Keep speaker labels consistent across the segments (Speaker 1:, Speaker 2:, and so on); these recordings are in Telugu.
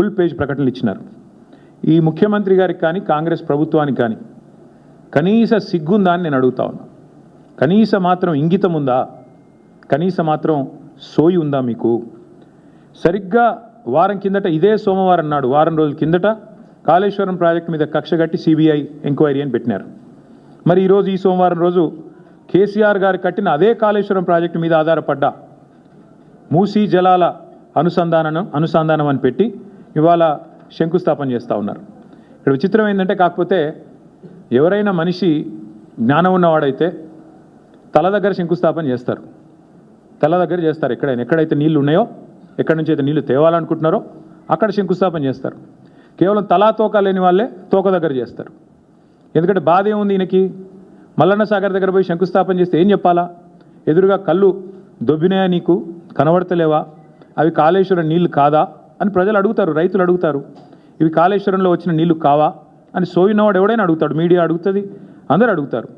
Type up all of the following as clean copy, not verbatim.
Speaker 1: ఫుల్ పేజ్ ప్రకటనలు ఇచ్చినారు. ఈ ముఖ్యమంత్రి గారికి కానీ కాంగ్రెస్ ప్రభుత్వానికి కానీ కనీస సిగ్గుందా అని నేను అడుగుతా ఉన్నా. కనీస మాత్రం ఇంగితం ఉందా? కనీస మాత్రం సోయి ఉందా మీకు? సరిగ్గా వారం కిందట, ఇదే సోమవారం నాడు, వారం రోజుల కిందట కాళేశ్వరం ప్రాజెక్టు మీద కక్ష కట్టి సిబిఐ ఎంక్వైరీ అని పెట్టినారు. మరి ఈరోజు ఈ సోమవారం రోజు కేసీఆర్ గారు కట్టిన అదే కాళేశ్వరం ప్రాజెక్టు మీద ఆధారపడ్డ మూసీ జలాల అనుసంధానం అని పెట్టి ఇవాళ శంకుస్థాపన చేస్తూ ఉన్నారు. ఇక్కడ విచిత్రం ఏంటంటే, కాకపోతే ఎవరైనా మనిషి జ్ఞానం ఉన్నవాడైతే తల దగ్గర శంకుస్థాపన చేస్తారు, తల దగ్గర చేస్తారు. ఎక్కడైతే నీళ్లు ఉన్నాయో, ఎక్కడి నుంచి అయితే నీళ్లు తేవాలనుకుంటున్నారో అక్కడ శంకుస్థాపన చేస్తారు. కేవలం తలా తోక లేని వాళ్ళే తోక దగ్గర చేస్తారు. ఎందుకంటే బాధ ఏముంది ఈయనకి? మల్లన్న సాగర్ దగ్గర పోయి శంకుస్థాపన చేస్తే ఏం చెప్పాలా? ఎదురుగా కళ్ళు దొబ్బినాయా, నీకు కనబడతలేవా, అవి కాళేశ్వరం నీళ్లు కాదా అని ప్రజలు అడుగుతారు, రైతులు అడుగుతారు. ఇవి కాళేశ్వరంలో వచ్చిన నీళ్లు కావా అని సోయినవాడు ఎవడైనా అడుగుతాడు, మీడియా అడుగుతుంది, అందరూ అడుగుతారు.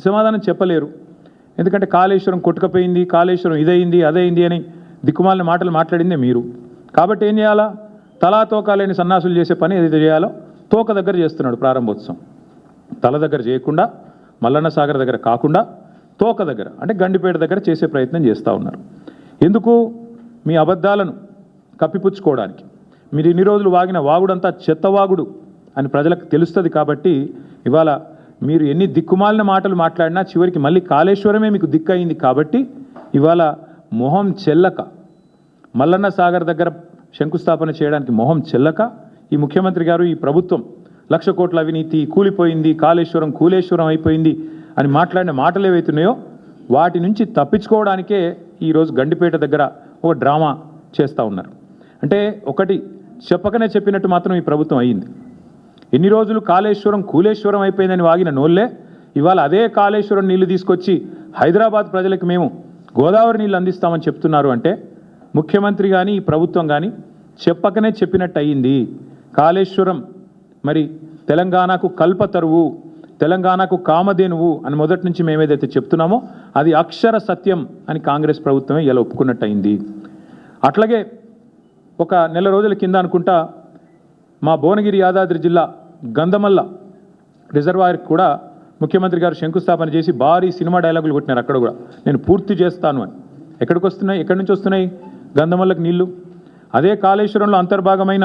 Speaker 1: సమాధానం చెప్పలేరు. ఎందుకంటే కాళేశ్వరం కొట్టుకపోయింది, కాళేశ్వరం ఇదైంది అదైంది అని దిక్కుమాలిన మాటలు మాట్లాడిందే మీరు. కాబట్టి ఏం చేయాలా? తలా తోక లేని సన్నాసులు చేసే పని ఏదైతే చేయాలో తోక దగ్గర చేస్తున్నాడు ప్రారంభోత్సవం. తల దగ్గర చేయకుండా, మల్లన్న సాగర్ దగ్గర కాకుండా తోక దగ్గర, అంటే గండిపేట దగ్గర చేసే ప్రయత్నం చేస్తూ ఉన్నారు. ఎందుకు? మీ అబద్ధాలను కప్పిపుచ్చుకోవడానికి. మీరు ఇన్ని రోజులు వాగిన వాగుడంతా చెత్తవాగుడు అని ప్రజలకు తెలుస్తుంది. కాబట్టి ఇవాళ మీరు ఎన్ని దిక్కుమాలిన మాటలు మాట్లాడినా చివరికి మళ్ళీ కాళేశ్వరమే మీకు దిక్కయింది. కాబట్టి ఇవాళ మొహం చెల్లక, మల్లన్న సాగర్ దగ్గర శంకుస్థాపన చేయడానికి మొహం చెల్లక ఈ ముఖ్యమంత్రి గారు, ఈ ప్రభుత్వం 1,00,000 కోట్ల అవినీతి, కూలిపోయింది, కాళేశ్వరం కూలేశ్వరం అయిపోయింది అని మాట్లాడిన మాటలు ఏవైతున్నాయో వాటి నుంచి తప్పించుకోవడానికే ఈరోజు గండిపేట దగ్గర ఒక డ్రామా చేస్తూ ఉన్నారు. అంటే ఒకటి చెప్పకనే చెప్పినట్టు మాత్రం ఈ ప్రభుత్వం అయ్యింది. ఎన్ని రోజులు కాళేశ్వరం కూలేశ్వరం అయిపోయిందని వాగిన నోళ్ళే ఇవాళ అదే కాళేశ్వరం నీళ్లు తీసుకొచ్చి హైదరాబాద్ ప్రజలకు మేము గోదావరి నీళ్ళు అందిస్తామని చెప్తున్నారు. అంటే ముఖ్యమంత్రి కానీ ఈ ప్రభుత్వం కానీ చెప్పకనే చెప్పినట్టు అయ్యింది. కాళేశ్వరం మరి తెలంగాణకు కల్పతరువు, తెలంగాణకు కామధేనువు అని మొదటి నుంచి మేమేదైతే చెప్తున్నామో అది అక్షర సత్యం అని కాంగ్రెస్ ప్రభుత్వమే ఇలా ఒప్పుకున్నట్టు అయింది. అట్లాగే ఒక నెల రోజుల కింద అనుకుంటా మా భువనగిరి యాదాద్రి జిల్లా గంధమల్ల రిజర్వాయర్కి కూడా ముఖ్యమంత్రి గారు శంకుస్థాపన చేసి భారీ సినిమా డైలాగులు కొట్టినారు. అక్కడ కూడా నేను పూర్తి చేస్తాను అని. ఎక్కడికి వస్తున్నాయి? ఎక్కడి నుంచి వస్తున్నాయి గంధమల్లకి నీళ్లు? అదే కాళేశ్వరంలో అంతర్భాగమైన